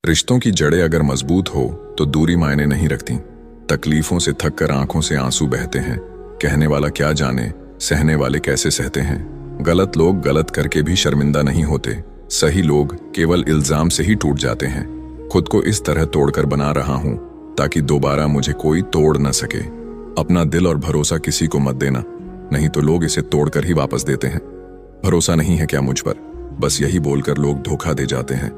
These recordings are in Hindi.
रिश्तों की जड़ें अगर मजबूत हो तो दूरी मायने नहीं रखती। तकलीफों से थक कर आंखों से आंसू बहते हैं। कहने वाला क्या जाने, सहने वाले कैसे सहते हैं। गलत लोग गलत करके भी शर्मिंदा नहीं होते। सही लोग केवल इल्जाम से ही टूट जाते हैं। खुद को इस तरह तोड़कर बना रहा हूं ताकि दोबारा मुझे कोई तोड़ न सके। अपना दिल और भरोसा किसी को मत देना, नहीं तो लोग इसे तोड़कर ही वापस देते हैं। भरोसा नहीं है क्या मुझ पर, बस यही बोलकर लोग धोखा दे जाते हैं।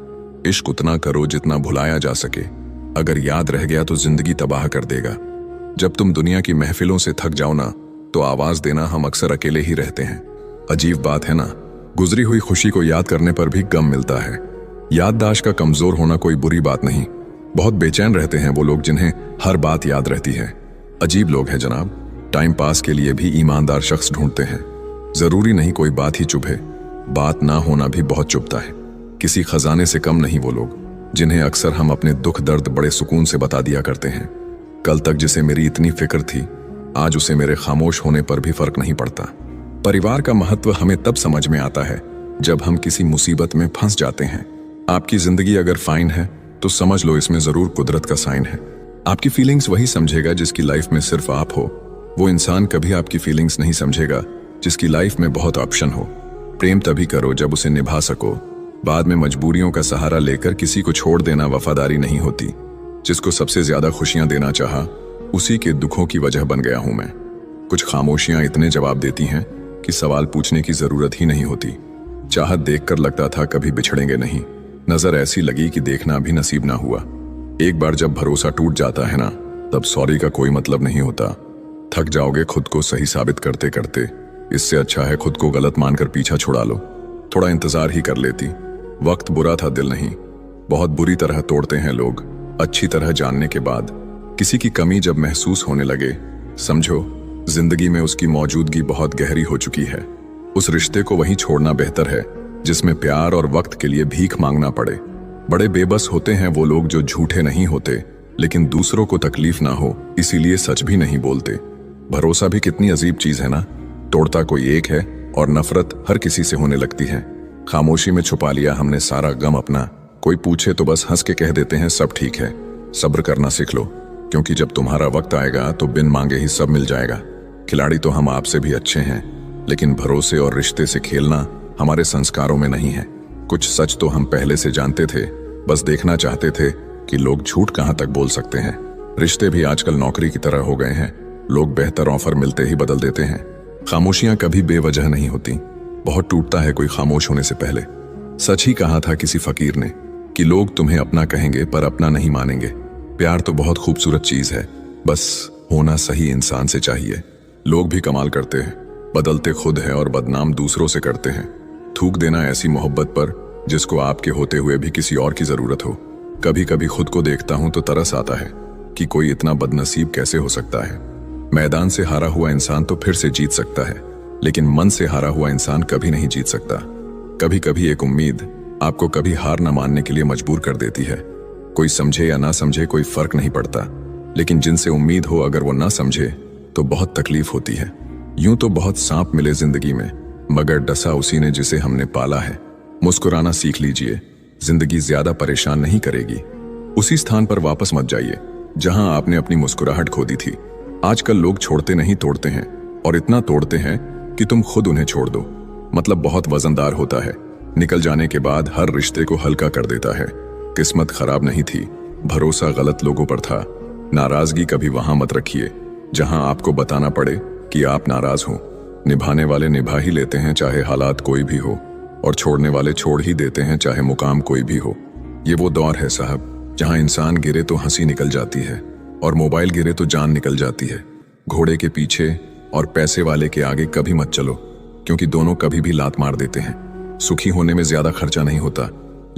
इश्क उतना करो जितना भुलाया जा सके, अगर याद रह गया तो जिंदगी तबाह कर देगा। जब तुम दुनिया की महफिलों से थक जाओ ना, तो आवाज देना हम अक्सर अकेले ही रहते हैं। अजीब बात है ना, गुजरी हुई खुशी को याद करने पर भी गम मिलता है। याददाश्त का कमजोर होना कोई बुरी बात नहीं। बहुत बेचैन रहते हैं वो लोग जिन्हें हर बात याद रहती है। अजीब लोग हैं जनाब, टाइम पास के लिए भी ईमानदार शख्स ढूंढते हैं। जरूरी नहीं कोई बात ही चुभे, बात ना होना भी बहुत चुभता है। किसी खजाने से कम नहीं वो लोग जिन्हें अक्सर हम अपने दुख दर्द बड़े सुकून से बता दिया करते हैं। कल तक जिसे मेरी इतनी फिक्र थी, आज उसे मेरे खामोश होने पर भी फर्क नहीं पड़ता। परिवार का महत्व हमें तब समझ में आता है जब हम किसी मुसीबत में फंस जाते हैं। आपकी जिंदगी अगर फाइन है तो समझ लो इसमें जरूर कुदरत का साइन है। आपकी फीलिंग्स वही समझेगा जिसकी लाइफ में सिर्फ आप हो। वो इंसान कभी आपकी फीलिंग्स नहीं समझेगा जिसकी लाइफ में बहुत ऑप्शन हो। प्रेम तभी करो जब उसे निभा सको। बाद में मजबूरियों का सहारा लेकर किसी को छोड़ देना वफादारी नहीं होती। जिसको सबसे ज्यादा खुशियां देना चाहा, उसी के दुखों की वजह बन गया हूं मैं। कुछ खामोशियां इतने जवाब देती हैं कि सवाल पूछने की जरूरत ही नहीं होती। चाहत देखकर लगता था कभी बिछड़ेंगे नहीं, नजर ऐसी लगी कि देखना भी नसीब ना हुआ। एक बार जब भरोसा टूट जाता है ना, तब सॉरी का कोई मतलब नहीं होता। थक जाओगे खुद को सही साबित करते करते। इससे अच्छा है खुद को गलत मानकर पीछा छुड़ा लो। थोड़ा इंतजार ही कर लेती। वक्त बुरा था, दिल नहीं। बहुत बुरी तरह तोड़ते हैं लोग अच्छी तरह जानने के बाद। किसी की कमी जब महसूस होने लगे, समझो जिंदगी में उसकी मौजूदगी बहुत गहरी हो चुकी है। उस रिश्ते को वहीं छोड़ना बेहतर है जिसमें प्यार और वक्त के लिए भीख मांगना पड़े। बड़े बेबस होते हैं वो लोग जो झूठे नहीं होते, लेकिन दूसरों को तकलीफ ना हो इसीलिए सच भी नहीं बोलते। भरोसा भी कितनी अजीब चीज है ना, तोड़ता कोई एक है और नफरत हर किसी से होने लगती है। खामोशी में छुपा लिया हमने सारा गम अपना। कोई पूछे तो बस हंस के कह देते हैं सब ठीक है। सब्र करना सीख लो, क्योंकि जब तुम्हारा वक्त आएगा तो बिन मांगे ही सब मिल जाएगा। खिलाड़ी तो हम आपसे भी अच्छे हैं, लेकिन भरोसे और रिश्ते से खेलना हमारे संस्कारों में नहीं है। कुछ सच तो हम पहले से जानते थे, बस देखना चाहते थे कि लोग झूठ कहां तक बोल सकते हैं। रिश्ते भी आजकल नौकरी की तरह हो गए हैं, लोग बेहतर ऑफर मिलते ही बदल देते हैं। खामोशियां कभी बेवजह नहीं होती, बहुत टूटता है कोई खामोश होने से पहले। सच ही कहा था किसी फकीर ने कि लोग तुम्हें अपना कहेंगे पर अपना नहीं मानेंगे। प्यार तो बहुत खूबसूरत चीज है, बस होना सही इंसान से चाहिए। लोग भी कमाल करते हैं, बदलते खुद है और बदनाम दूसरों से करते हैं। थूक देना ऐसी मोहब्बत पर जिसको आपके होते हुए भी किसी और की जरूरत हो। कभी कभी खुद को देखता हूं तो तरस आता है कि कोई इतना बदनसीब कैसे हो सकता है। मैदान से हारा हुआ इंसान तो फिर से जीत सकता है, लेकिन मन से हारा हुआ इंसान कभी नहीं जीत सकता। कभी कभी एक उम्मीद आपको कभी हार न मानने के लिए मजबूर कर देती है। कोई समझे या ना समझे कोई फर्क नहीं पड़ता, लेकिन जिनसे उम्मीद हो अगर वो ना समझे तो बहुत तकलीफ होती है। यूं तो बहुत सांप मिले जिंदगी में, मगर डसा उसी ने जिसे हमने पाला है। मुस्कुराना सीख लीजिए, जिंदगी ज्यादा परेशान नहीं करेगी। उसी स्थान पर वापस मत जाइए जहां आपने अपनी मुस्कुराहट खो दी थी। आजकल लोग छोड़ते नहीं तोड़ते हैं, और इतना तोड़ते हैं कि तुम खुद उन्हें छोड़ दो। मतलब बहुत वजनदार होता है, निकल जाने के बाद हर रिश्ते को हल्का कर देता है। किस्मत खराब नहीं थी, भरोसा गलत लोगों पर था। नाराजगी कभी वहां मत रखिए जहां आपको बताना पड़े कि आप नाराज हो। निभाने वाले निभा ही लेते हैं चाहे हालात कोई भी हो, और छोड़ने वाले छोड़ ही देते हैं चाहे मुकाम कोई भी हो। ये वो दौर है साहब जहां इंसान गिरे तो हंसी निकल जाती है और मोबाइल गिरे तो जान निकल जाती है। घोड़े के पीछे और पैसे वाले के आगे कभी मत चलो, क्योंकि दोनों कभी भी लात मार देते हैं। सुखी होने में ज्यादा खर्चा नहीं होता,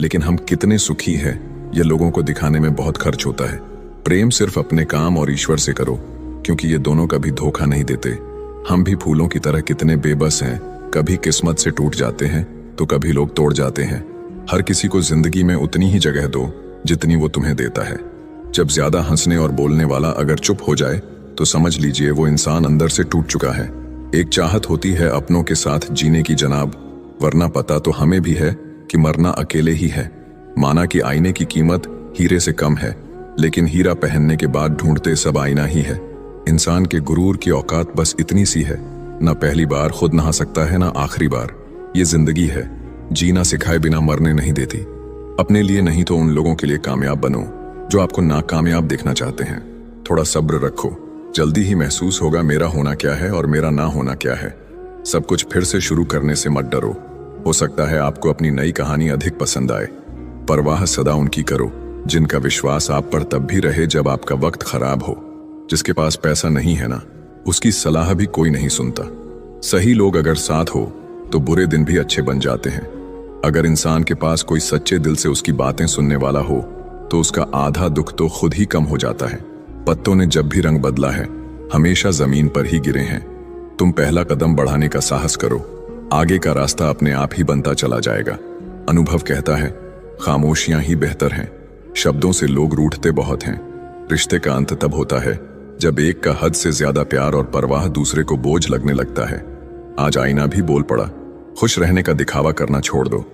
लेकिन हम कितने सुखी हैं ये लोगों को दिखाने में बहुत खर्च होता है। प्रेम सिर्फ अपने काम और ईश्वर से करो, क्योंकि ये दोनों कभी धोखा नहीं देते। हम भी फूलों की तरह कितने बेबस हैं, कभी किस्मत से टूट जाते हैं तो कभी लोग तोड़ जाते हैं। हर किसी को जिंदगी में उतनी ही जगह दो जितनी वो तुम्हें देता है। जब ज्यादा हंसने और बोलने वाला अगर चुप हो जाए तो समझ लीजिए वो इंसान अंदर से टूट चुका है। एक चाहत होती है अपनों के साथ जीने की जनाब, वरना पता तो हमें भी है कि मरना अकेले ही है। माना कि आईने की कीमत हीरे से कम है, लेकिन हीरा पहनने के बाद ढूंढते सब आईना ही है। इंसान के गुरूर की औकात बस इतनी सी है, ना पहली बार खुद नहा सकता है ना आखिरी बार। ये जिंदगी है, जीना सिखाए बिना मरने नहीं देती। अपने लिए नहीं तो उन लोगों के लिए कामयाब बनो जो आपको नाकामयाब देखना चाहते हैं। थोड़ा सब्र रखो, जल्दी ही महसूस होगा मेरा होना क्या है और मेरा ना होना क्या है। सब कुछ फिर से शुरू करने से मत डरो। हो सकता है आपको अपनी नई कहानी अधिक पसंद आए। परवाह सदा उनकी करो जिनका विश्वास आप पर तब भी रहे जब आपका वक्त खराब हो। जिसके पास पैसा नहीं है ना, उसकी सलाह भी कोई नहीं सुनता। सही लोग अगर साथ हो तो बुरे दिन भी अच्छे बन जाते हैं। अगर इंसान के पास कोई सच्चे दिल से उसकी बातें सुनने वाला हो तो उसका आधा दुख तो खुद ही कम हो जाता है। पत्तों ने जब भी रंग बदला है, हमेशा जमीन पर ही गिरे हैं। तुम पहला कदम बढ़ाने का साहस करो, आगे का रास्ता अपने आप ही बनता चला जाएगा। अनुभव कहता है, खामोशियां ही बेहतर हैं। शब्दों से लोग रूठते बहुत हैं। रिश्ते का अंत तब होता है जब एक का हद से ज्यादा प्यार और परवाह दूसरे को बोझ लगने लगता है। आज आईना भी बोल पड़ा, खुश रहने का दिखावा करना छोड़ दो।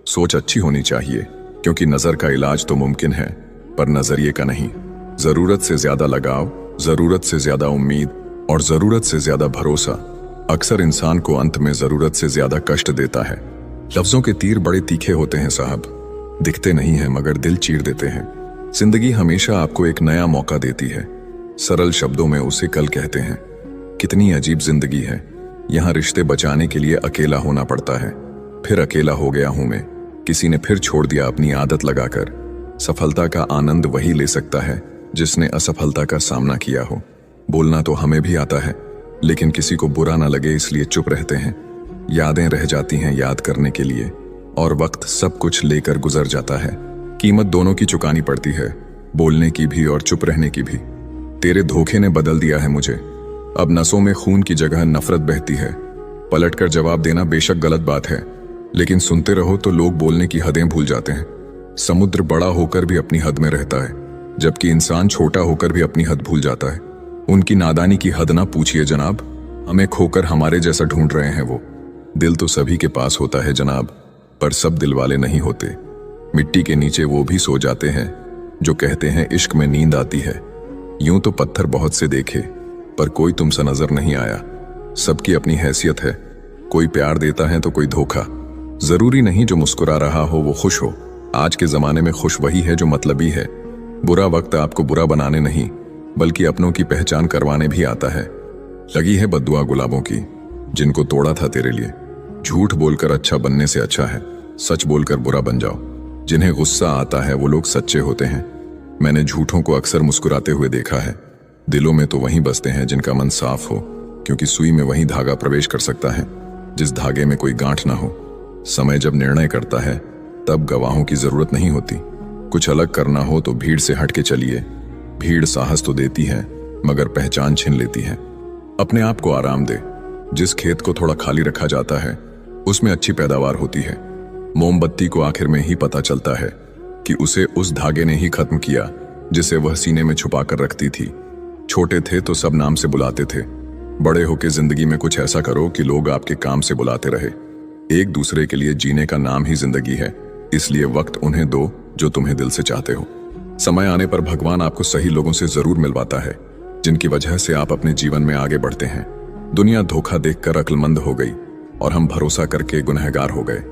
सोच अच्छी होनी चाहिए, क्योंकि नजर का इलाज तो मुमकिन है, पर नजरिए का नहीं। जरूरत से ज्यादा लगाव, जरूरत से ज्यादा उम्मीद और जरूरत से ज्यादा भरोसा अक्सर इंसान को अंत में जरूरत से ज्यादा कष्ट देता है। लफ्जों के तीर बड़े तीखे होते हैं साहब, दिखते नहीं हैं मगर दिल चीर देते हैं। जिंदगी हमेशा आपको एक नया मौका देती है। सरल शब्दों में उसे कल कहते हैं। कितनी अजीब जिंदगी है, यहाँ रिश्ते बचाने के लिए अकेला होना पड़ता है। फिर अकेला हो गया हूं मैं, किसी ने फिर छोड़ दिया अपनी आदत लगाकर। सफलता का आनंद वही ले सकता है जिसने असफलता का सामना किया हो। बोलना तो हमें भी आता है, लेकिन किसी को बुरा ना लगे इसलिए चुप रहते हैं। यादें रह जाती हैं याद करने के लिए, और वक्त सब कुछ लेकर गुजर जाता है। कीमत दोनों की चुकानी पड़ती है, बोलने की भी और चुप रहने की भी। तेरे धोखे ने बदल दिया है मुझे, अब नसों में खून की जगह नफरत बहती है। पलटकर जवाब देना बेशक गलत बात है, लेकिन सुनते रहो तो लोग बोलने की हदें भूल जाते हैं। समुद्र बड़ा होकर भी अपनी हद में रहता है, जबकि इंसान छोटा होकर भी अपनी हद भूल जाता है। उनकी नादानी की हद ना पूछिए जनाब, हमें खोकर हमारे जैसा ढूंढ रहे हैं वो। दिल तो सभी के पास होता है जनाब, पर सब दिल वाले नहीं होते। मिट्टी के नीचे वो भी सो जाते हैं जो कहते हैं इश्क में नींद आती है। यूं तो पत्थर बहुत से देखे, पर कोई तुमसा नजर नहीं आया। सबकी अपनी हैसियत है, कोई प्यार देता है तो कोई धोखा। जरूरी नहीं जो मुस्कुरा रहा हो वो खुश हो। आज के जमाने में खुश वही है जो मतलबी है। बुरा वक्त आपको बुरा बनाने नहीं, बल्कि अपनों की पहचान करवाने भी आता है। लगी है बद्दुआ गुलाबों की, जिनको तोड़ा था तेरे लिए। झूठ बोलकर अच्छा बनने से अच्छा है सच बोलकर बुरा बन जाओ। जिन्हें गुस्सा आता है वो लोग सच्चे होते हैं। मैंने झूठों को अक्सर मुस्कुराते हुए देखा है। दिलों में तो वहीं बसते हैं जिनका मन साफ हो, क्योंकि सुई में वही धागा प्रवेश कर सकता है जिस धागे में कोई गांठ ना हो। समय जब निर्णय करता है तब गवाहों की जरूरत नहीं होती। कुछ अलग करना हो तो भीड़ से हट के चलिए। भीड़ साहस तो देती है मगर पहचान छीन लेती है। अपने आप को आराम दे। जिस खेत को थोड़ा खाली रखा जाता है उसमें अच्छी पैदावार होती है। मोमबत्ती को आखिर में ही पता चलता है कि उसे उस धागे ने ही खत्म किया जिसे वह सीने में छुपा कर रखती थी। छोटे थे तो सब नाम से बुलाते थे। बड़े होके जिंदगी में कुछ ऐसा करो कि लोग आपके काम से बुलाते रहे। एक दूसरे के लिए जीने का नाम ही जिंदगी है, इसलिए वक्त उन्हें दो जो तुम्हें दिल से चाहते हो। समय आने पर भगवान आपको सही लोगों से जरूर मिलवाता है, जिनकी वजह से आप अपने जीवन में आगे बढ़ते हैं। दुनिया धोखा देखकर अक्लमंद हो गई और हम भरोसा करके गुनहगार हो गए।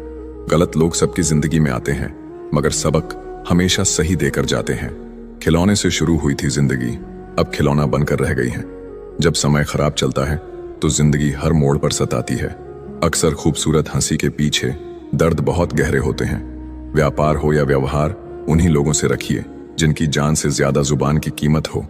गलत लोग सबकी जिंदगी में आते हैं, मगर सबक हमेशा सही देकर जाते हैं। खिलौने से शुरू हुई थी जिंदगी, अब खिलौना बनकर रह गई है। जब समय खराब चलता है तो जिंदगी हर मोड़ पर सताती है। अक्सर खूबसूरत हंसी के पीछे दर्द बहुत गहरे होते हैं। व्यापार हो या व्यवहार, उन्हीं लोगों से रखिए जिनकी जान से ज्यादा जुबान की कीमत हो।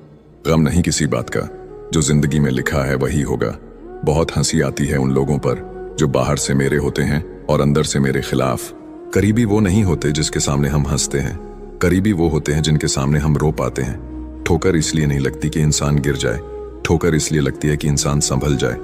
गम नहीं किसी बात का, जो जिंदगी में लिखा है वही होगा। बहुत हंसी आती है उन लोगों पर जो बाहर से मेरे होते हैं और अंदर से मेरे खिलाफ। करीबी वो नहीं होते जिसके सामने हम हंसते हैं, करीबी वो होते हैं जिनके सामने हम रो पाते हैं। ठोकर इसलिए नहीं लगती कि इंसान गिर जाए, ठोकर इसलिए लगती है कि इंसान संभल जाए।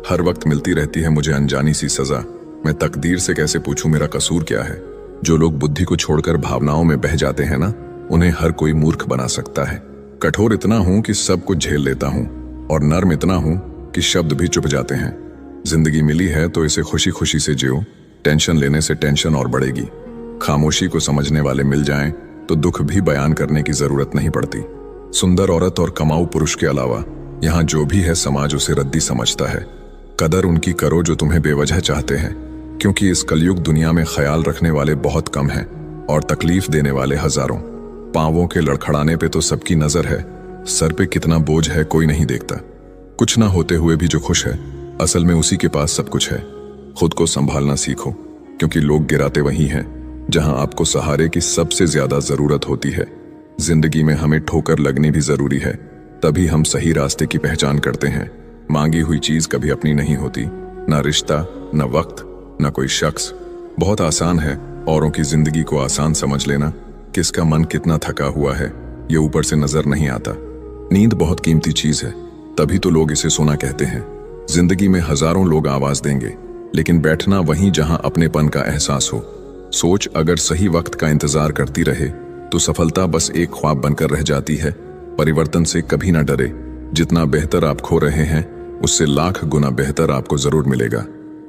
हर वक्त मिलती रहती है मुझे अनजानी सी सजा। मैं तकदीर से कैसे पूछूं मेरा कसूर क्या है। जो लोग बुद्धि को छोड़कर भावनाओं में बह जाते हैं ना, उन्हें हर कोई मूर्ख बना सकता है। कठोर इतना हूं कि सब कुछ झेल लेता हूं, और नर्म इतना हूं कि शब्द भी चुप जाते हैं। जिंदगी मिली है तो इसे खुशी खुशी से जियो। टेंशन लेने से टेंशन और बढ़ेगी। खामोशी को समझने वाले मिल जाएं तो दुख भी बयान करने की जरूरत नहीं पड़ती। सुंदर औरत और कमाऊ पुरुष के अलावा यहाँ जो भी है समाज उसे रद्दी समझता है। कदर उनकी करो जो तुम्हें बेवजह चाहते हैं, क्योंकि इस कलयुग दुनिया में ख्याल रखने वाले बहुत कम हैं और तकलीफ देने वाले हजारों। पांवों के लड़खड़ाने पे तो सबकी नजर है, सर पे कितना बोझ है कोई नहीं देखता। कुछ ना होते हुए भी जो खुश है, असल में उसी के पास सब कुछ है। खुद को संभालना सीखो, क्योंकि लोग गिराते वही हैं जहां आपको सहारे की सबसे ज्यादा जरूरत होती है। जिंदगी में हमें ठोकर लगनी भी जरूरी है, तभी हम सही रास्ते की पहचान करते हैं। मांगी हुई चीज कभी अपनी नहीं होती, ना रिश्ता, ना वक्त, ना कोई शख्स। बहुत आसान है औरों की जिंदगी को आसान समझ लेना। किसका मन कितना थका हुआ है ये ऊपर से नजर नहीं आता। नींद बहुत कीमती चीज है, तभी तो लोग इसे सोना कहते हैं। जिंदगी में हजारों लोग आवाज देंगे, लेकिन बैठना वहीं जहां अपनेपन का एहसास हो। सोच अगर सही वक्त का इंतजार करती रहे तो सफलता बस एक ख्वाब बनकर रह जाती है। परिवर्तन से कभी ना डरे, जितना बेहतर आप खो रहे हैं उससे लाख गुना बेहतर आपको जरूर मिलेगा।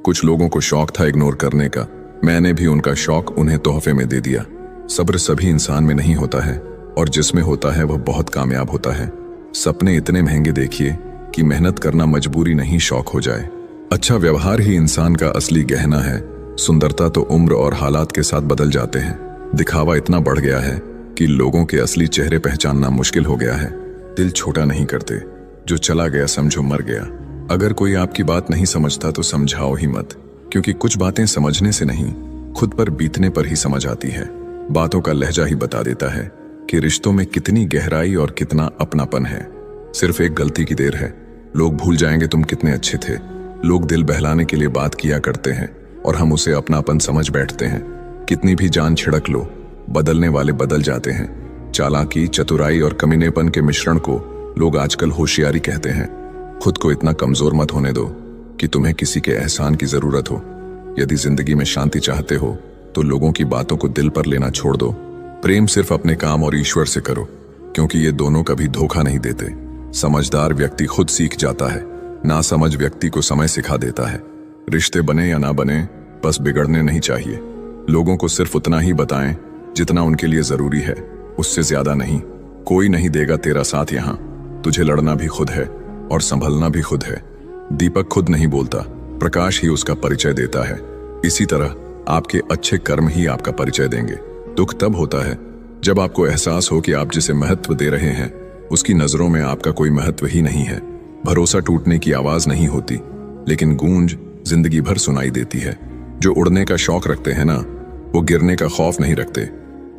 कुछ लोगों को शौक था इग्नोर करने का, मैंने भी उनका शौक उन्हें तोहफे में दे दिया। सब्र सभी इंसान में नहीं होता है, और जिसमें होता है वह बहुत कामयाब होता है। सपने इतने महंगे देखिए कि मेहनत करना मजबूरी नहीं शौक हो जाए। अच्छा व्यवहार ही इंसान का असली गहना है। सुंदरता तो उम्र और हालात के साथ बदल जाते हैं। दिखावा इतना बढ़ गया है कि लोगों के असली चेहरे पहचानना मुश्किल हो गया है। दिल छोटा नहीं करते, जो चला गया समझो मर गया। अगर कोई आपकी बात नहीं समझता तो समझाओ ही मत, क्योंकि कुछ बातें समझने से नहीं खुद पर बीतने पर ही समझ आती है। बातों का लहजा ही बता देता है कि रिश्तों में कितनी गहराई और कितना अपनापन है। सिर्फ एक गलती की देर है, लोग भूल जाएंगे तुम कितने अच्छे थे। लोग दिल बहलाने के लिए बात किया करते हैं और हम उसे अपनापन समझ बैठते हैं। कितनी भी जान छिड़क लो, बदलने वाले बदल जाते हैं। चालाकी, चतुराई और कमीनेपन के मिश्रण को लोग आजकल होशियारी कहते हैं। खुद को इतना कमजोर मत होने दो कि तुम्हें किसी के एहसान की जरूरत हो। यदि जिंदगी में शांति चाहते हो तो लोगों की बातों को दिल पर लेना छोड़ दो। प्रेम सिर्फ अपने काम और ईश्वर से करो, क्योंकि ये दोनों कभी धोखा नहीं देते। समझदार व्यक्ति खुद सीख जाता है, नासमझ व्यक्ति को समय सिखा देता है। रिश्ते बने या ना बने, बस बिगड़ने नहीं चाहिए। लोगों को सिर्फ उतना ही बताएं जितना उनके लिए जरूरी है, उससे ज्यादा नहीं। कोई नहीं देगा तेरा साथ यहाँ, तुझे लड़ना भी खुद है और संभलना भी खुद है। दीपक खुद नहीं बोलता, प्रकाश ही उसका परिचय देता है। इसी तरह आपके अच्छे कर्म ही आपका परिचय देंगे। दुख तब होता है जब आपको एहसास हो कि आप जिसे महत्व दे रहे हैं उसकी नजरों में आपका कोई महत्व ही नहीं है। भरोसा टूटने की आवाज नहीं होती, लेकिन गूंज जिंदगी भर सुनाई देती है। जो उड़ने का शौक रखते हैं ना, वो गिरने का खौफ नहीं रखते।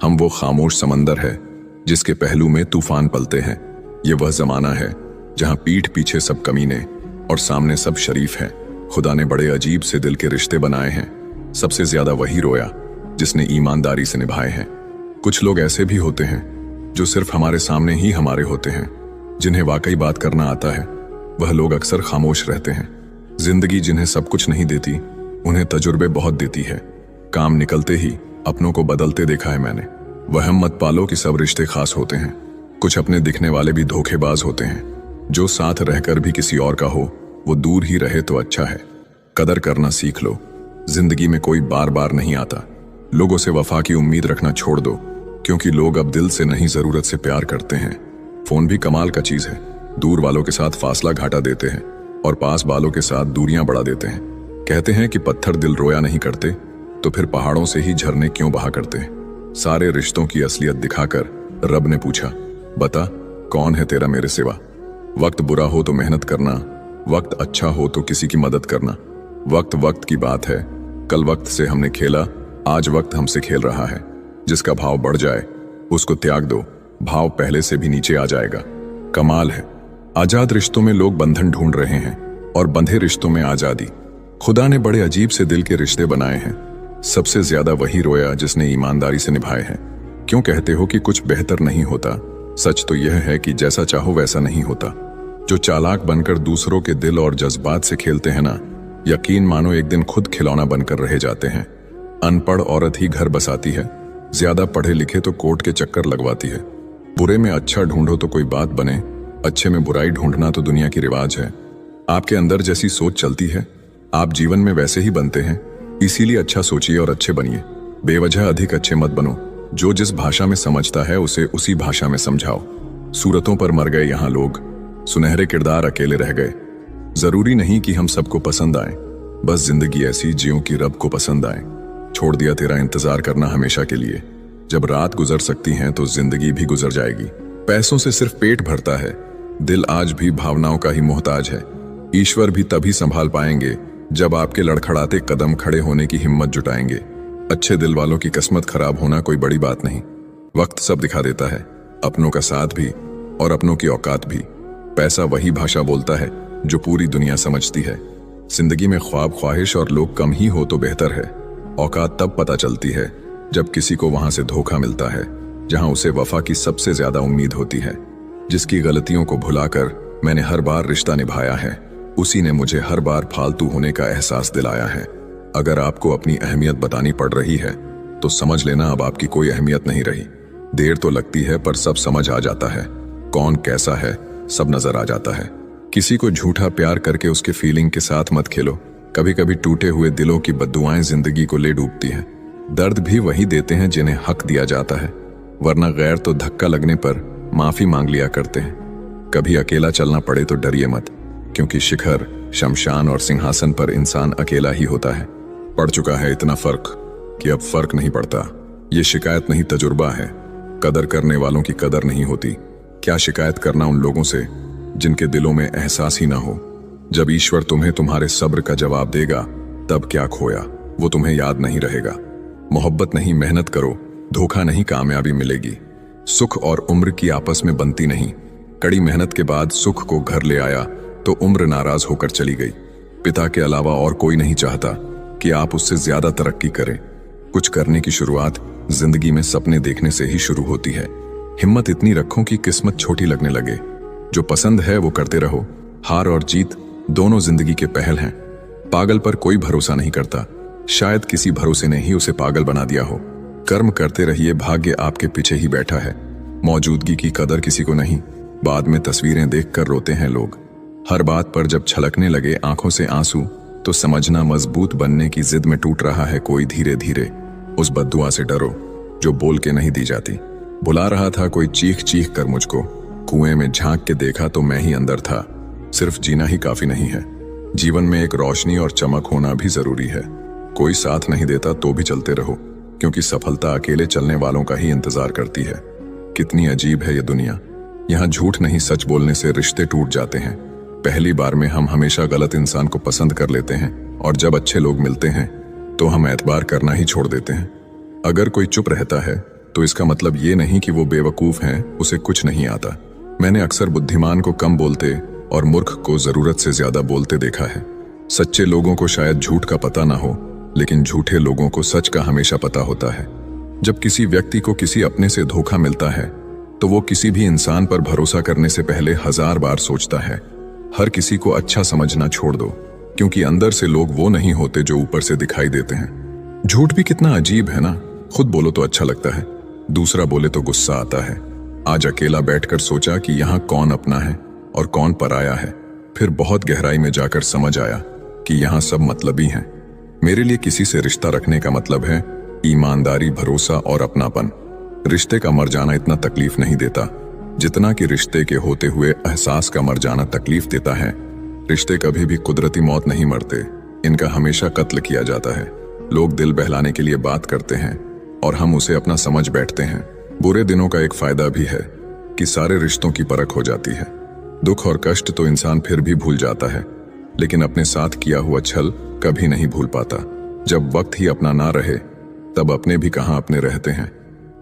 हम वो खामोश समंदर है जिसके पहलू में तूफान पलते हैं। ये वह जमाना है जहां पीठ पीछे सब कमीने और सामने सब शरीफ हैं। खुदा ने बड़े अजीब से दिल के रिश्ते बनाए हैं। सबसे ज्यादा वही रोया जिसने ईमानदारी से निभाए हैं। कुछ लोग ऐसे भी होते हैं जो सिर्फ हमारे सामने ही हमारे होते हैं। जिन्हें वाकई बात करना आता है वह लोग अक्सर खामोश रहते हैं। जिंदगी जिन्हें सब कुछ नहीं देती, उन्हें तजुर्बे बहुत देती है। काम निकलते ही अपनों को बदलते देखा है मैंने। वहम मत पालो कि सब रिश्ते खास होते हैं। कुछ अपने दिखने वाले भी धोखेबाज होते हैं। जो साथ रहकर भी किसी और का हो वो दूर ही रहे तो अच्छा है। कदर करना सीख लो। जिंदगी में कोई बार बार नहीं आता। लोगों से वफा की उम्मीद रखना छोड़ दो, क्योंकि लोग अब दिल से नहीं जरूरत से प्यार करते हैं। फोन भी कमाल का चीज है। दूर वालों के साथ फासला घाटा देते हैं और पास वालों के साथ दूरियां बढ़ा देते हैं। कहते हैं कि पत्थर दिल रोया नहीं करते, तो फिर पहाड़ों से ही झरने क्यों बहा करते हैं। सारे रिश्तों की असलियत दिखाकर रब ने पूछा, बता कौन है तेरा मेरे सिवा। वक्त बुरा हो तो मेहनत करना, वक्त अच्छा हो तो किसी की मदद करना। वक्त वक्त की बात है। कल वक्त से हमने खेला, आज वक्त हमसे खेल रहा है। जिसका भाव बढ़ जाए उसको त्याग दो, भाव पहले से भी नीचे आ जाएगा। कमाल है, आजाद रिश्तों में लोग बंधन ढूंढ रहे हैं और बंधे रिश्तों में आजादी। खुदा ने बड़े अजीब से दिल के रिश्ते बनाए हैं। सबसे ज्यादा वही रोया जिसने ईमानदारी से निभाए हैं। क्यों कहते हो कि कुछ बेहतर नहीं होता? सच तो यह है कि जैसा चाहो वैसा नहीं होता। जो चालाक बनकर दूसरों के दिल और जज्बात से खेलते हैं ना, यकीन मानो एक दिन खुद खिलौना बनकर रह जाते हैं। अनपढ़ औरत ही घर बसाती है, ज्यादा पढ़े लिखे तो कोर्ट के चक्कर लगवाती है। बुरे में अच्छा ढूंढो तो कोई बात बने, अच्छे में बुराई ढूंढना तो दुनिया की रिवाज है। आपके अंदर जैसी सोच चलती है आप जीवन में वैसे ही बनते हैं। इसीलिए अच्छा सोचिए और अच्छे बनिए। बेवजह अधिक अच्छे मत बनो, जो जिस भाषा में समझता है उसे उसी भाषा में समझाओ। सूरतों पर मर गए यहाँ लोग, सुनहरे किरदार अकेले रह गए। जरूरी नहीं कि हम सबको पसंद आए, बस जिंदगी ऐसी जियो कि रब को पसंद आए। छोड़ दिया तेरा इंतजार करना हमेशा के लिए। जब रात गुजर सकती है तो जिंदगी भी गुजर जाएगी। पैसों से सिर्फ पेट भरता है, दिल आज भी भावनाओं का ही मोहताज है। ईश्वर भी तभी संभाल पाएंगे जब आपके लड़खड़ाते कदम खड़े होने की हिम्मत जुटाएंगे। अच्छे दिल वालों की किस्मत खराब होना कोई बड़ी बात नहीं। वक्त सब दिखा देता है, अपनों का साथ भी और अपनों की औकात भी। पैसा वही भाषा बोलता है जो पूरी दुनिया समझती है। जिंदगी में ख्वाब, ख्वाहिश और लोग कम ही हो तो बेहतर है। औकात तब पता चलती है जब किसी को वहां से धोखा मिलता है जहां उसे वफा की सबसे ज्यादा उम्मीद होती है। जिसकी गलतियों को भुलाकर मैंने हर बार रिश्ता निभाया है, उसी ने मुझे हर बार फालतू होने का एहसास दिलाया है। अगर आपको अपनी अहमियत बतानी पड़ रही है तो समझ लेना अब आपकी कोई अहमियत नहीं रही। देर तो लगती है पर सब समझ आ जाता है। कौन कैसा है सब नजर आ जाता है। किसी को झूठा प्यार करके उसके फीलिंग के साथ मत खेलो। कभी कभी टूटे हुए दिलों की बद्दुआएं जिंदगी को ले डूबती हैं। दर्द भी वही देते हैं जिन्हें हक दिया जाता है, वरना गैर तो धक्का लगने पर माफी मांग लिया करते हैं। कभी अकेला चलना पड़े तो डरिए मत, क्योंकि शिखर, शमशान और सिंहासन पर इंसान अकेला ही होता है। पड़ चुका है इतना फर्क कि अब फर्क नहीं पड़ता। ये शिकायत नहीं, तजुर्बा है। कदर करने वालों की कदर नहीं होती। क्या शिकायत करना उन लोगों से जिनके दिलों में एहसास ही ना हो। जब ईश्वर तुम्हें तुम्हारे सब्र का जवाब देगा तब क्या खोया वो तुम्हें याद नहीं रहेगा। मोहब्बत नहीं, मेहनत करो, धोखा नहीं, कामयाबी मिलेगी। सुख और उम्र की आपस में बनती नहीं। कड़ी मेहनत के बाद सुख को घर ले आया तो उम्र नाराज होकर चली गई। पिता के अलावा और कोई नहीं चाहता कि आप उससे ज्यादा तरक्की करें। कुछ करने की शुरुआत जिंदगी में सपने देखने से ही शुरू होती है। हिम्मत इतनी रखो कि किस्मत छोटी लगने लगे। जो पसंद है वो करते रहो। हार और जीत दोनों जिंदगी के पहल हैं। पागल पर कोई भरोसा नहीं करता, शायद किसी भरोसे ने ही उसे पागल बना दिया हो। कर्म करते रहिए, भाग्य आपके पीछे ही बैठा है। मौजूदगी की कदर किसी को नहीं, बाद में तस्वीरें देखकर रोते हैं लोग। हर बात पर जब छलकने लगे आंखों से आंसू तो समझना मजबूत बनने की जिद में टूट रहा है कोई धीरे धीरे। उस बद्दुआ से डरो जो बोल के नहीं दी जाती। बुला रहा था कोई चीख चीख कर मुझको, कुएं में झांक के देखा तो मैं ही अंदर था। सिर्फ जीना ही काफी नहीं है, जीवन में एक रोशनी और चमक होना भी जरूरी है। कोई साथ नहीं देता तो भी चलते रहो, क्योंकि सफलता अकेले चलने वालों का ही इंतजार करती है। कितनी अजीब है ये दुनिया। यहाँ झूठ नहीं, सच बोलने से रिश्ते टूट जाते हैं। पहली बार में हम हमेशा गलत इंसान को पसंद कर लेते हैं और जब अच्छे लोग मिलते हैं तो हम एतबार करना ही छोड़ देते हैं। अगर कोई चुप रहता है तो इसका मतलब ये नहीं कि वो बेवकूफ है, उसे कुछ नहीं आता। मैंने अक्सर बुद्धिमान को कम बोलते और मूर्ख को जरूरत से ज्यादा बोलते देखा है। सच्चे लोगों को शायद झूठ का पता ना हो, लेकिन झूठे लोगों को सच का हमेशा पता होता है। जब किसी व्यक्ति को किसी अपने से धोखा मिलता है तो वो किसी भी इंसान पर भरोसा करने से पहले 1000 बार सोचता है। हर किसी को अच्छा समझना छोड़ दो, क्योंकि अंदर से लोग वो नहीं होते जो ऊपर से दिखाई देते हैं। झूठ भी कितना अजीब है ना। खुद बोलो तो अच्छा लगता है, दूसरा बोले तो गुस्सा आता है। आज अकेला बैठकर सोचा कि यहाँ कौन अपना है और कौन पराया है। फिर बहुत गहराई में जाकर समझ आया कि यहाँ सब मतलबी हैं। मेरे लिए किसी से रिश्ता रखने का मतलब है ईमानदारी, भरोसा और अपनापन। रिश्ते का मर जाना इतना तकलीफ नहीं देता जितना कि रिश्ते के होते हुए एहसास का मर जाना तकलीफ देता है। रिश्ते कभी भी कुदरती मौत नहीं मरते, इनका हमेशा कत्ल किया जाता है। लोग दिल बहलाने के लिए बात करते हैं और हम उसे अपना समझ बैठते हैं। बुरे दिनों का एक फायदा भी है कि सारे रिश्तों की परख हो जाती है। दुख और कष्ट तो इंसान फिर भी भूल जाता है, लेकिन अपने साथ किया हुआ छल कभी नहीं भूल पाता। जब वक्त ही अपना ना रहे तब अपने भी कहां अपने रहते हैं।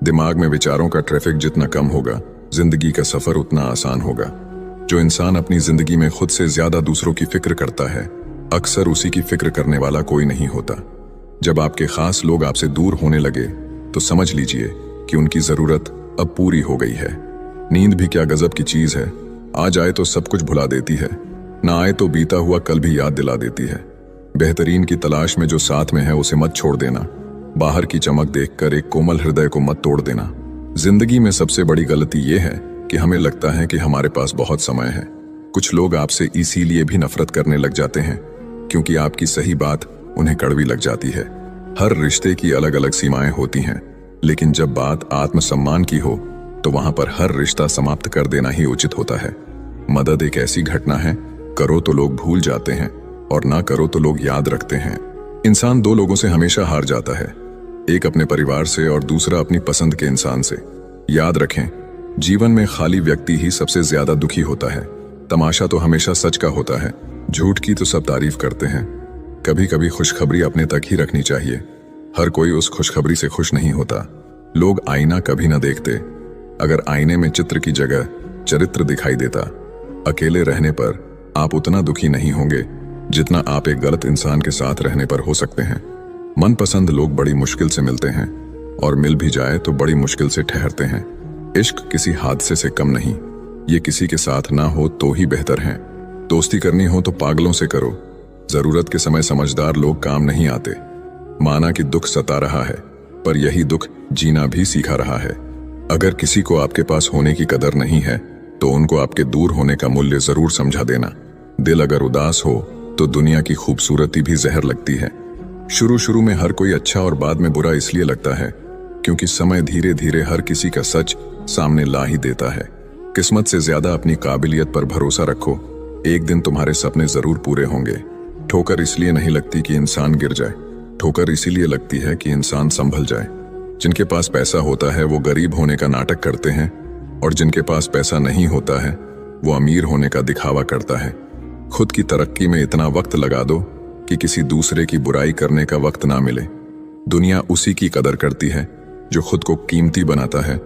दिमाग में विचारों का ट्रैफिक जितना कम होगा, जिंदगी का सफर उतना आसान होगा। जो इंसान अपनी जिंदगी में खुद से ज्यादा दूसरों की फिक्र करता है, अक्सर उसी की फिक्र करने वाला कोई नहीं होता। जब आपके खास लोग आपसे दूर होने लगे तो समझ लीजिए कि उनकी जरूरत अब पूरी हो गई है। नींद भी क्या गजब की चीज है, आ जाए तो सब कुछ भुला देती है, ना आए तो बीता हुआ कल भी याद दिला देती है। बेहतरीन की तलाश में जो साथ में है उसे मत छोड़ देना। बाहर की चमक देखकर एक कोमल हृदय को मत तोड़ देना। जिंदगी में सबसे बड़ी गलती यह है कि हमें लगता है कि हमारे पास बहुत समय है। कुछ लोग आपसे इसीलिए भी नफरत करने लग जाते हैं क्योंकि आपकी सही बात उन्हें कड़वी लग जाती है। हर रिश्ते की अलग अलग सीमाएं होती हैं। लेकिन जब बात आत्मसम्मान की हो तो वहां पर हर रिश्ता समाप्त कर देना ही उचित होता है। मदद एक ऐसी घटना है, करो तो लोग भूल जाते हैं और ना करो तो लोग याद रखते हैं। इंसान दो लोगों से हमेशा हार जाता है, एक अपने परिवार से और दूसरा अपनी पसंद के इंसान से। याद रखें, जीवन में खाली व्यक्ति ही सबसे ज्यादा दुखी होता है। तमाशा तो हमेशा सच का होता है, झूठ की तो सब तारीफ करते हैं। कभी कभी खुशखबरी अपने तक ही रखनी चाहिए। हर कोई उस खुशखबरी से खुश नहीं होता। लोग आईना कभी ना देखते। अगर आईने में चित्र की जगह चरित्र दिखाई देता, अकेले रहने पर आप उतना दुखी नहीं होंगे जितना आप एक गलत इंसान के साथ रहने पर हो सकते हैं। मनपसंद लोग बड़ी मुश्किल से मिलते हैं और मिल भी जाए तो बड़ी मुश्किल से ठहरते हैं। इश्क किसी हादसे से कम नहीं, ये किसी के साथ ना हो तो ही बेहतर है। दोस्ती करनी हो तो पागलों से करो। जरूरत के समय समझदार लोग काम नहीं आते। माना कि दुख सता रहा है, पर यही दुख जीना भी सिखा रहा है। अगर किसी को आपके पास होने की कदर नहीं है तो उनको आपके दूर होने का मूल्य जरूर समझा देना। दिल अगर उदास हो तो दुनिया की खूबसूरती भी जहर लगती है। शुरू शुरू में हर कोई अच्छा और बाद में बुरा इसलिए लगता है क्योंकि समय धीरे धीरे हर किसी का सच सामने ला ही देता है। किस्मत से ज्यादा अपनी काबिलियत पर भरोसा रखो, एक दिन तुम्हारे सपने जरूर पूरे होंगे। ठोकर इसलिए नहीं लगती कि इंसान गिर जाए, ठोकर इसीलिए लगती है कि इंसान संभल जाए। जिनके पास पैसा होता है वो गरीब होने का नाटक करते हैं और जिनके पास पैसा नहीं होता है वो अमीर होने का दिखावा करता है। खुद की तरक्की में इतना वक्त लगा दो कि किसी दूसरे की बुराई करने का वक्त ना मिले। दुनिया उसी की कदर करती है जो खुद को कीमती बनाता है,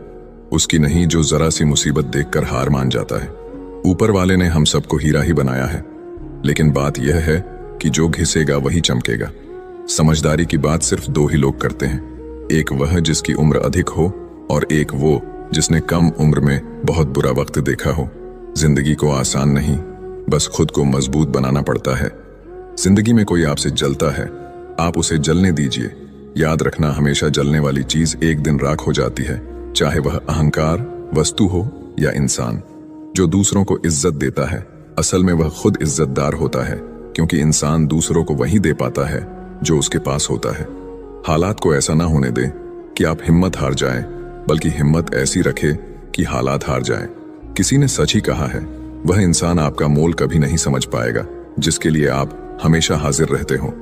उसकी नहीं जो जरा सी मुसीबत देखकर हार मान जाता है। ऊपर वाले ने हम सबको हीरा ही बनाया है, लेकिन बात यह है कि जो घिसेगा वही चमकेगा। समझदारी की बात सिर्फ दो ही लोग करते हैं, एक वह जिसकी उम्र अधिक हो और एक वो जिसने कम उम्र में बहुत बुरा वक्त देखा हो। जिंदगी को आसान नहीं, बस खुद को मजबूत बनाना पड़ता है। जिंदगी में कोई आपसे जलता है, आप उसे जलने दीजिए। याद रखना, हमेशा जलने वाली चीज एक दिन राख हो जाती है, चाहे वह अहंकार, वस्तु हो या इंसान। जो दूसरों को इज्जत देता है असल में वह खुद इज्जतदार होता है, क्योंकि इंसान दूसरों को वही दे पाता है जो उसके पास होता है। हालात को ऐसा ना होने दें कि आप हिम्मत हार जाएं, बल्कि हिम्मत ऐसी रखे कि हालात हार जाएं। किसी ने सच ही कहा है, वह इंसान आपका मोल कभी नहीं समझ पाएगा जिसके लिए आप हमेशा हाजिर रहते हो।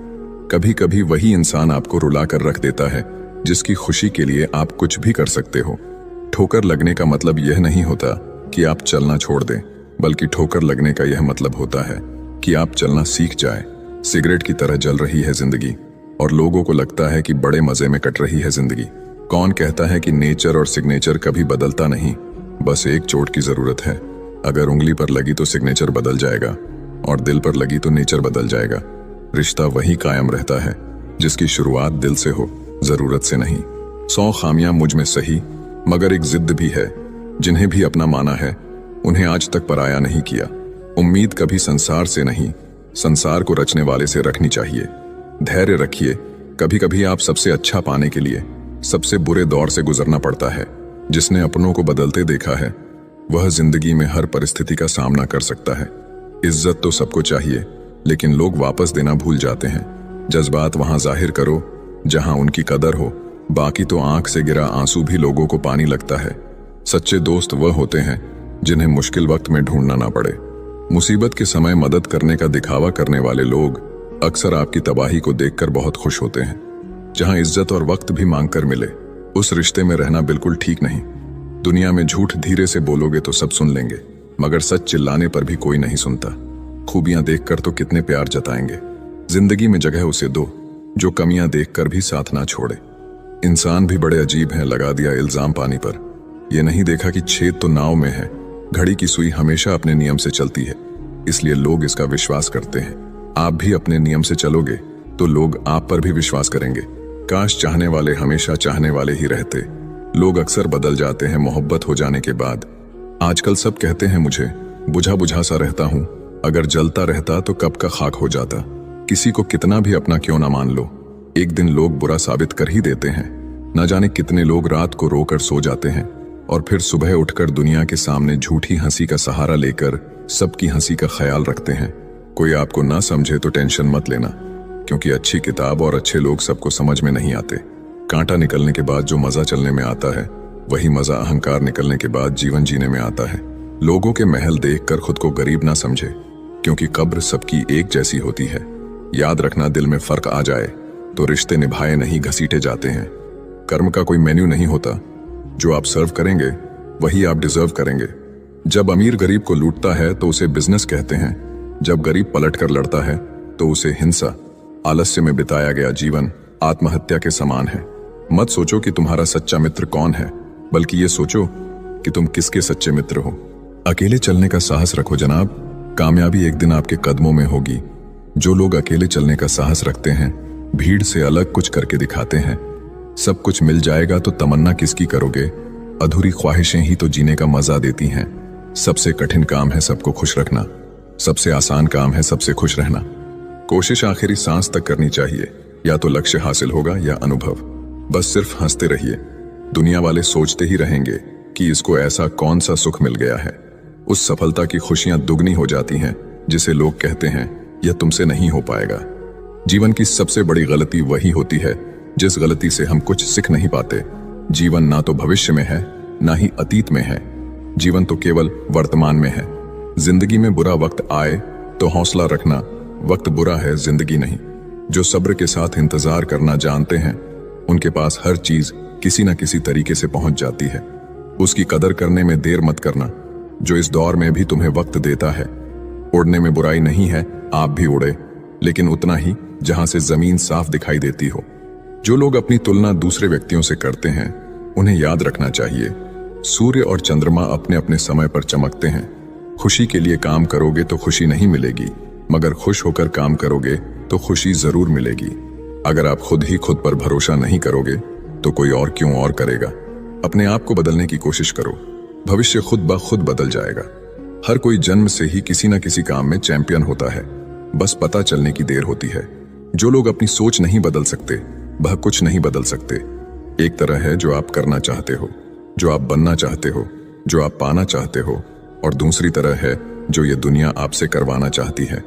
कभी कभी वही इंसान आपको रुला कर रख देता है जिसकी खुशी के लिए आप कुछ भी कर सकते हो। ठोकर लगने का मतलब यह नहीं होता कि आप चलना छोड़ दें, बल्कि ठोकर लगने का यह मतलब होता है कि आप चलना सीख जाएं। सिगरेट की तरह जल रही है जिंदगी और लोगों को लगता है कि बड़े मजे में कट रही है जिंदगी। कौन कहता है कि नेचर और सिग्नेचर कभी बदलता नहीं, बस एक चोट की जरूरत है। अगर उंगली पर लगी तो सिग्नेचर बदल जाएगा और दिल पर लगी तो नेचर बदल जाएगा। रिश्ता वही कायम रहता है जिसकी शुरुआत दिल से हो, जरूरत से नहीं। 100 खामियां मुझ में सही, मगर एक जिद भी है। जिन्हें भी अपना माना है उन्हें आज तक पराया नहीं किया। उम्मीद कभी संसार से नहीं, संसार को रचने वाले से रखनी चाहिए। धैर्य रखिए, कभी कभी आप सबसे अच्छा पाने के लिए सबसे बुरे दौर से गुजरना पड़ता है। जिसने अपनों को बदलते देखा है वह जिंदगी में हर परिस्थिति का सामना कर सकता है। इज्जत तो सबको चाहिए, लेकिन लोग वापस देना भूल जाते हैं। जज्बात वहां जाहिर करो जहां उनकी कदर हो, बाकी तो आंख से गिरा आंसू भी लोगों को पानी लगता है। सच्चे दोस्त वह होते हैं जिन्हें मुश्किल वक्त में ढूंढना ना पड़े। मुसीबत के समय मदद करने का दिखावा करने वाले लोग अक्सर आपकी तबाही को देखकर बहुत खुश होते हैं। जहां इज्जत और वक्त भी मांग कर मिले, उस रिश्ते में रहना बिल्कुल ठीक नहीं। दुनिया में झूठ धीरे से बोलोगे तो सब सुन लेंगे, मगर सच चिल्लाने पर भी कोई नहीं सुनता। खूबियां देखकर तो कितने प्यार जताएंगे। जिंदगी में जगह उसे दो जो कमियां देखकर भी साथ ना छोड़े। इंसान भी बड़े अजीब हैं, लगा दिया इल्जाम पानी पर। यह नहीं देखा कि छेद तो नाव में है। घड़ी की सुई हमेशा अपने नियम से चलती है, इसलिए लोग इसका विश्वास करते हैं। आप भी अपने नियम से चलोगे तो लोग आप पर भी विश्वास करेंगे। काश चाहने वाले हमेशा चाहने वाले ही रहते। लोग अक्सर बदल जाते हैं मोहब्बत हो जाने के बाद। आजकल सब कहते हैं मुझे बुझा बुझा सा रहता हूं, अगर जलता रहता तो कब का खाक हो जाता। किसी को कितना भी अपना क्यों ना मान लो, एक दिन लोग बुरा साबित कर ही देते हैं। न जाने कितने लोग रात को रोकर सो जाते हैं और फिर सुबह उठकर दुनिया के सामने झूठी हंसी का सहारा लेकर सबकी हंसी का ख्याल रखते हैं। कोई आपको ना समझे तो टेंशन मत लेना, क्योंकि अच्छी किताब और अच्छे लोग सबको समझ में नहीं आते। कांटा निकलने के बाद जो मजा चलने में आता है, वही मजा अहंकार निकलने के बाद जीवन जीने में आता है। लोगों के महल देखकर खुद को गरीब ना समझे, क्योंकि कब्र सबकी एक जैसी होती है। याद रखना, दिल में फर्क आ जाए तो रिश्ते निभाए नहीं घसीटे जाते हैं। कर्म का कोई मेन्यू नहीं होता, जो आप सर्व करेंगे वही आप डिजर्व करेंगे। जब अमीर गरीब को लूटता है तो उसे बिजनेस कहते हैं, जब गरीब पलट कर लड़ता है तो उसे हिंसा। आलस्य में बिताया गया जीवन आत्महत्या के समान है। मत सोचो कि तुम्हारा सच्चा मित्र कौन है, बल्कि ये सोचो कि तुम किसके सच्चे मित्र हो। अकेले चलने का साहस रखो जनाब, कामयाबी एक दिन आपके कदमों में होगी। जो लोग अकेले चलने का साहस रखते हैं, भीड़ से अलग कुछ करके दिखाते हैं। सब कुछ मिल जाएगा तो तमन्ना किसकी करोगे? अधूरी ख्वाहिशें ही तो जीने का मजा देती हैं। सबसे कठिन काम है सबको खुश रखना, सबसे आसान काम है सबसे खुश रहना। कोशिश आखिरी सांस तक करनी चाहिए, या तो लक्ष्य हासिल होगा या अनुभव। बस सिर्फ हंसते रहिए, दुनिया वाले सोचते ही रहेंगे कि इसको ऐसा कौन सा सुख मिल गया है। उस सफलता की खुशियां दुगनी हो जाती हैं जिसे लोग कहते हैं यह तुमसे नहीं हो पाएगा। जीवन की सबसे बड़ी गलती वही होती है जिस गलती से हम कुछ सीख नहीं पाते। जीवन ना तो भविष्य में है, ना ही अतीत में है। जीवन तो केवल वर्तमान में है। जिंदगी में बुरा वक्त आए तो हौसला रखना, वक्त बुरा है जिंदगी नहीं। जो सब्र के साथ इंतजार करना जानते हैं, उनके पास हर चीज किसी न किसी तरीके से पहुंच जाती है। उसकी कदर करने में देर मत करना, जो इस दौर में भी तुम्हें वक्त देता है। उड़ने में बुराई नहीं है, आप भी उड़े, लेकिन उतना ही जहां से जमीन साफ दिखाई देती हो। जो लोग अपनी तुलना दूसरे व्यक्तियों से करते हैं, उन्हें याद रखना चाहिए, सूर्य और चंद्रमा अपने अपने समय पर चमकते हैं। खुशी के लिए काम करोगे तो खुशी नहीं मिलेगी, मगर खुश होकर काम करोगे तो खुशी जरूर मिलेगी। अगर आप खुद ही खुद पर भरोसा नहीं करोगे तो कोई और क्यों और करेगा। अपने आप को बदलने की कोशिश करो, भविष्य खुद ब खुद बदल जाएगा। हर कोई जन्म से ही किसी न किसी काम में चैंपियन होता है, बस पता चलने की देर होती है। जो लोग अपनी सोच नहीं बदल सकते, वह कुछ नहीं बदल सकते। एक तरह है जो आप करना चाहते हो, जो आप बनना चाहते हो, जो आप पाना चाहते हो, और दूसरी तरह है जो ये दुनिया आपसे करवाना चाहती है।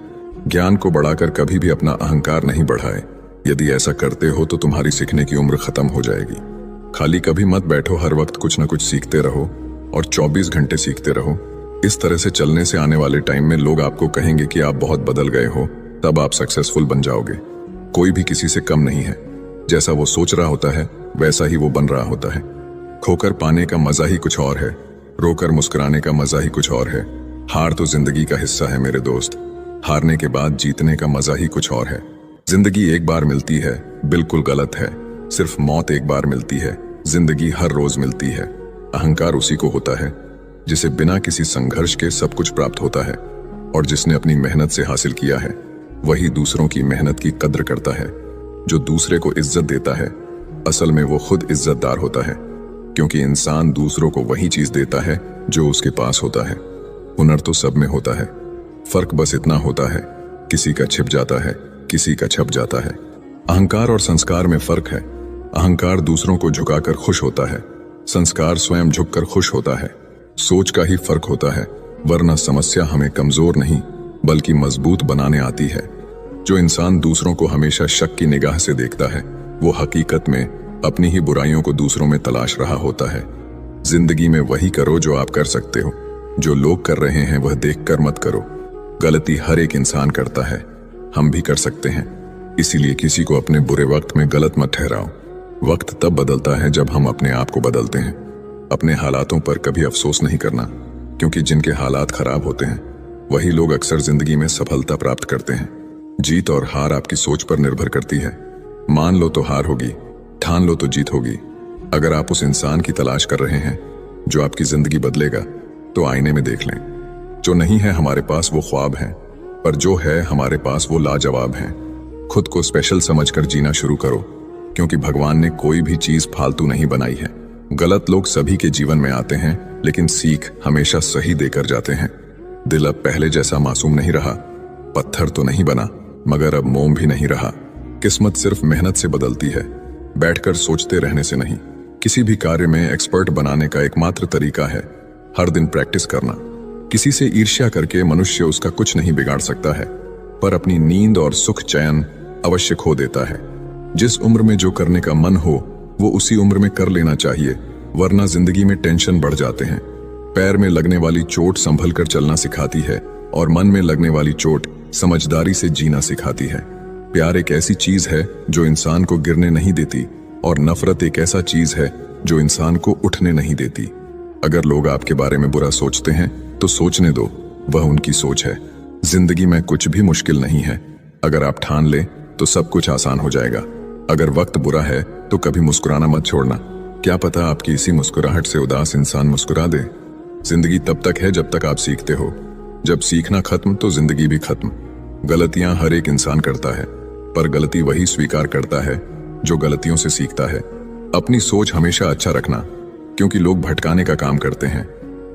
ज्ञान को बढ़ाकर कभी भी अपना अहंकार नहीं बढ़ाए। यदि ऐसा करते हो तो तुम्हारी सीखने की उम्र खत्म हो जाएगी। खाली कभी मत बैठो, हर वक्त कुछ न कुछ सीखते रहो और 24 घंटे सीखते रहो। इस तरह से चलने से आने वाले टाइम में लोग आपको कहेंगे कि आप बहुत बदल गए हो, तब आप सक्सेसफुल बन जाओगे। कोई भी किसी से कम नहीं है। जैसा वो सोच रहा होता है वैसा ही वो बन रहा होता है। खोकर पाने का मजा ही कुछ और है, रोकर मुस्कुराने का मजा ही कुछ और है। हार तो जिंदगी का हिस्सा है मेरे दोस्त, हारने के बाद जीतने का मजा ही कुछ और है। जिंदगी एक बार मिलती है, बिल्कुल गलत है। सिर्फ मौत एक बार मिलती है, जिंदगी हर रोज मिलती है। अहंकार उसी को होता है जिसे बिना किसी संघर्ष के सब कुछ प्राप्त होता है, और जिसने अपनी मेहनत से हासिल किया है वही दूसरों की मेहनत की कद्र करता है। जो दूसरे को इज्जत देता है, असल में वो खुद इज्जतदार होता है, क्योंकि इंसान दूसरों को वही चीज देता है जो उसके पास होता है। हुनर तो सब में होता है, फर्क बस इतना होता है, किसी का छिप जाता है, किसी का छप जाता है। अहंकार और संस्कार में फर्क है। अहंकार दूसरों को झुकाकर खुश होता है, संस्कार स्वयं झुककर खुश होता है। सोच का ही फर्क होता है, वरना समस्या हमें कमजोर नहीं बल्कि मजबूत बनाने आती है। जो इंसान दूसरों को हमेशा शक की निगाह से देखता है, वो हकीकत में अपनी ही बुराइयों को दूसरों में तलाश रहा होता है। जिंदगी में वही करो जो आप कर सकते हो, जो लोग कर रहे हैं वह देखकर मत करो। गलती हर एक इंसान करता है, हम भी कर सकते हैं, इसीलिए किसी को अपने बुरे वक्त में गलत मत ठहराओ। वक्त तब बदलता है जब हम अपने आप को बदलते हैं। अपने हालातों पर कभी अफसोस नहीं करना, क्योंकि जिनके हालात खराब होते हैं वही लोग अक्सर जिंदगी में सफलता प्राप्त करते हैं। जीत और हार आपकी सोच पर निर्भर करती है। मान लो तो हार होगी, ठान लो तो जीत होगी। अगर आप उस इंसान की तलाश कर रहे हैं जो आपकी जिंदगी बदलेगा, तो आईने में देख लें। जो नहीं है हमारे पास वो ख्वाब हैं, पर जो है हमारे पास वो लाजवाब हैं। खुद को स्पेशल समझकर जीना शुरू करो, क्योंकि भगवान ने कोई भी चीज फालतू नहीं बनाई है। गलत लोग सभी के जीवन में आते हैं, लेकिन सीख हमेशा सही देकर जाते हैं। दिल अब पहले जैसा मासूम नहीं रहा, पत्थर तो नहीं बना, मगर अब मोम भी नहीं रहा। किस्मत सिर्फ मेहनत से बदलती है, बैठकर सोचते रहने से नहीं। किसी भी कार्य में एक्सपर्ट बनाने का एकमात्र तरीका है हर दिन प्रैक्टिस करना। किसी से ईर्ष्या करके मनुष्य उसका कुछ नहीं बिगाड़ सकता है, पर अपनी नींद और सुख चैन अवश्य खो देता है। जिस उम्र में जो करने का मन हो वो उसी उम्र में कर लेना चाहिए, वरना जिंदगी में टेंशन बढ़ जाते हैं। पैर में लगने वाली चोट संभल कर चलना सिखाती है और मन में लगने वाली चोट समझदारी से जीना सिखाती है। प्यार एक ऐसी चीज है जो इंसान को गिरने नहीं देती, और नफरत एक ऐसा चीज है जो इंसान को उठने नहीं देती। अगर लोग आपके बारे में बुरा सोचते हैं तो सोचने दो, वह उनकी सोच है। जिंदगी में कुछ भी मुश्किल नहीं है। अगर आप ठान ले तो सब कुछ आसान हो जाएगा। अगर वक्त बुरा है तो कभी मुस्कुराना मत छोड़ना। क्या पता आपकी इसी मुस्कुराहट से उदास इंसान मुस्कुरा दे। जिंदगी तब तक है जब तक आप सीखते हो। जब सीखना खत्म तो जिंदगी भी खत्म। गलतियां हर एक इंसान करता है, पर गलती वही स्वीकार करता है जो गलतियों से सीखता है। अपनी सोच हमेशा अच्छा रखना, क्योंकि लोग भटकाने का काम करते हैं।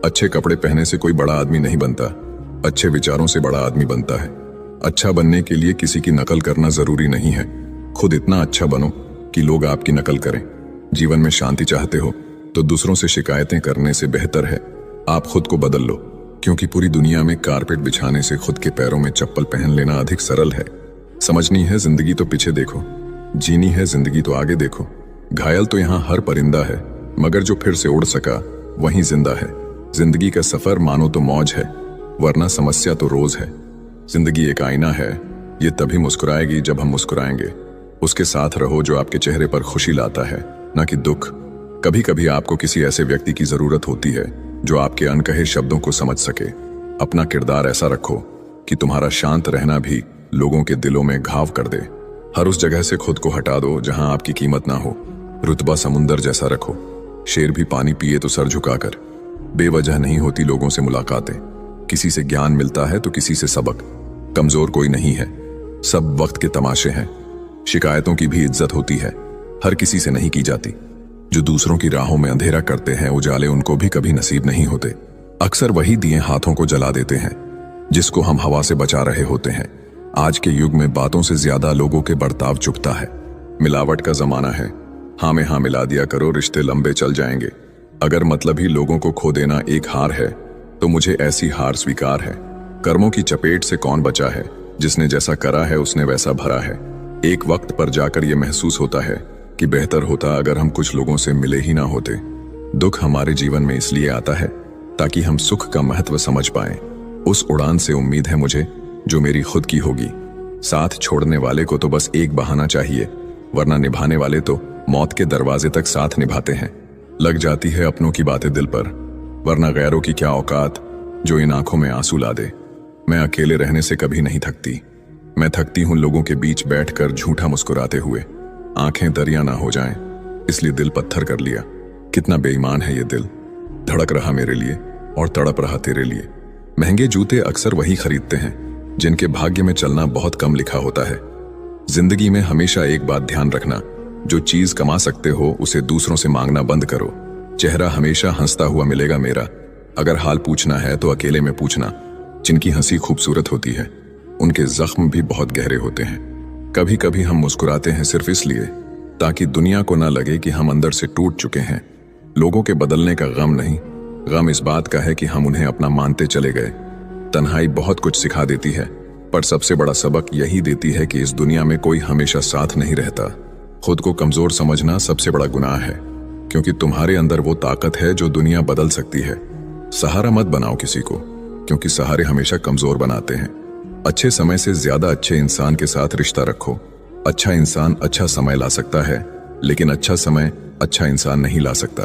अच्छे कपड़े पहने से कोई बड़ा आदमी नहीं बनता, अच्छे विचारों से बड़ा आदमी बनता है। अच्छा बनने के लिए किसी की नकल करना जरूरी नहीं है। खुद इतना अच्छा बनो कि लोग आपकी नकल करें। जीवन में शांति चाहते हो तो दूसरों से शिकायतें करने से बेहतर है आप खुद को बदल लो, क्योंकि पूरी दुनिया में कारपेट बिछाने से खुद के पैरों में चप्पल पहन लेना अधिक सरल है। समझनी है जिंदगी तो पीछे देखो, जीनी है जिंदगी तो आगे देखो। घायल तो यहाँ हर परिंदा है, मगर जो फिर से उड़ सका वहीं जिंदा है। जिंदगी का सफर मानो तो मौज है, वरना समस्या तो रोज है। जिंदगी एक आईना है, ये तभी मुस्कुराएगी जब हम मुस्कुराएंगे। उसके साथ रहो जो आपके चेहरे पर खुशी लाता है, ना कि दुख। कभी कभी आपको किसी ऐसे व्यक्ति की जरूरत होती है जो आपके अनकहे शब्दों को समझ सके। अपना किरदार ऐसा रखो कि तुम्हारा शांत रहना भी लोगों के दिलों में घाव कर दे। हर उस जगह से खुद को हटा दो जहां आपकी कीमत ना हो। रुतबा समुंदर जैसा रखो, शेर भी पानी पिए तो सर झुकाकर। बेवजह नहीं होती लोगों से मुलाकातें, किसी से ज्ञान मिलता है तो किसी से सबक। कमजोर कोई नहीं है, सब वक्त के तमाशे हैं। शिकायतों की भी इज्जत होती है, हर किसी से नहीं की जाती। जो दूसरों की राहों में अंधेरा करते हैं, उजाले उनको भी कभी नसीब नहीं होते। अक्सर वही दिए हाथों को जला देते हैं जिसको हम हवा से बचा रहे होते हैं। आज के युग में बातों से ज्यादा लोगों के बर्ताव चुभता है। मिलावट का जमाना है, हाँ में हाँ मिला दिया करो, रिश्ते लंबे चल जाएंगे। अगर मतलब ही लोगों को खो देना एक हार है तो मुझे ऐसी हार स्वीकार है। कर्मों की चपेट से कौन बचा है, जिसने जैसा करा है उसने वैसा भरा है। एक वक्त पर जाकर यह महसूस होता है कि बेहतर होता अगर हम कुछ लोगों से मिले ही ना होते। दुख हमारे जीवन में इसलिए आता है ताकि हम सुख का महत्व समझ पाएं। उस उड़ान से उम्मीद है मुझे जो मेरी खुद की होगी। साथ छोड़ने वाले को तो बस एक बहाना चाहिए, वरना निभाने वाले तो मौत के दरवाजे तक साथ निभाते हैं। लग जाती है अपनों की बातें दिल पर, वरना गैरों की क्या औकात जो इन आंखों में आंसू ला दे। मैं अकेले रहने से कभी नहीं थकती, मैं थकती हूं लोगों के बीच बैठकर झूठा मुस्कुराते हुए। आंखें दरिया ना हो जाएं, इसलिए दिल पत्थर कर लिया। कितना बेईमान है ये दिल, धड़क रहा मेरे लिए और तड़प रहा तेरे लिए। महंगे जूते अक्सर वही खरीदते हैं जिनके भाग्य में चलना बहुत कम लिखा होता है। जिंदगी में हमेशा एक बात ध्यान रखना, जो चीज कमा सकते हो उसे दूसरों से मांगना बंद करो। चेहरा हमेशा हंसता हुआ मिलेगा मेरा। अगर हाल पूछना है तो अकेले में पूछना। जिनकी हंसी खूबसूरत होती है उनके जख्म भी बहुत गहरे होते हैं। कभी कभी हम मुस्कुराते हैं सिर्फ इसलिए ताकि दुनिया को ना लगे कि हम अंदर से टूट चुके हैं। लोगों के बदलने का गम नहीं, गम इस बात का है कि हम उन्हें अपना मानते चले गए। तन्हाई बहुत कुछ सिखा देती है, पर सबसे बड़ा सबक यही देती है कि इस दुनिया में कोई हमेशा साथ नहीं रहता। खुद को कमजोर समझना सबसे बड़ा गुनाह है, क्योंकि तुम्हारे अंदर वो ताकत है जो दुनिया बदल सकती है। सहारा मत बनाओ किसी को, क्योंकि सहारे हमेशा कमजोर बनाते हैं। अच्छे समय से ज्यादा अच्छे इंसान के साथ रिश्ता रखो। अच्छा इंसान अच्छा समय ला सकता है, लेकिन अच्छा समय अच्छा इंसान नहीं ला सकता।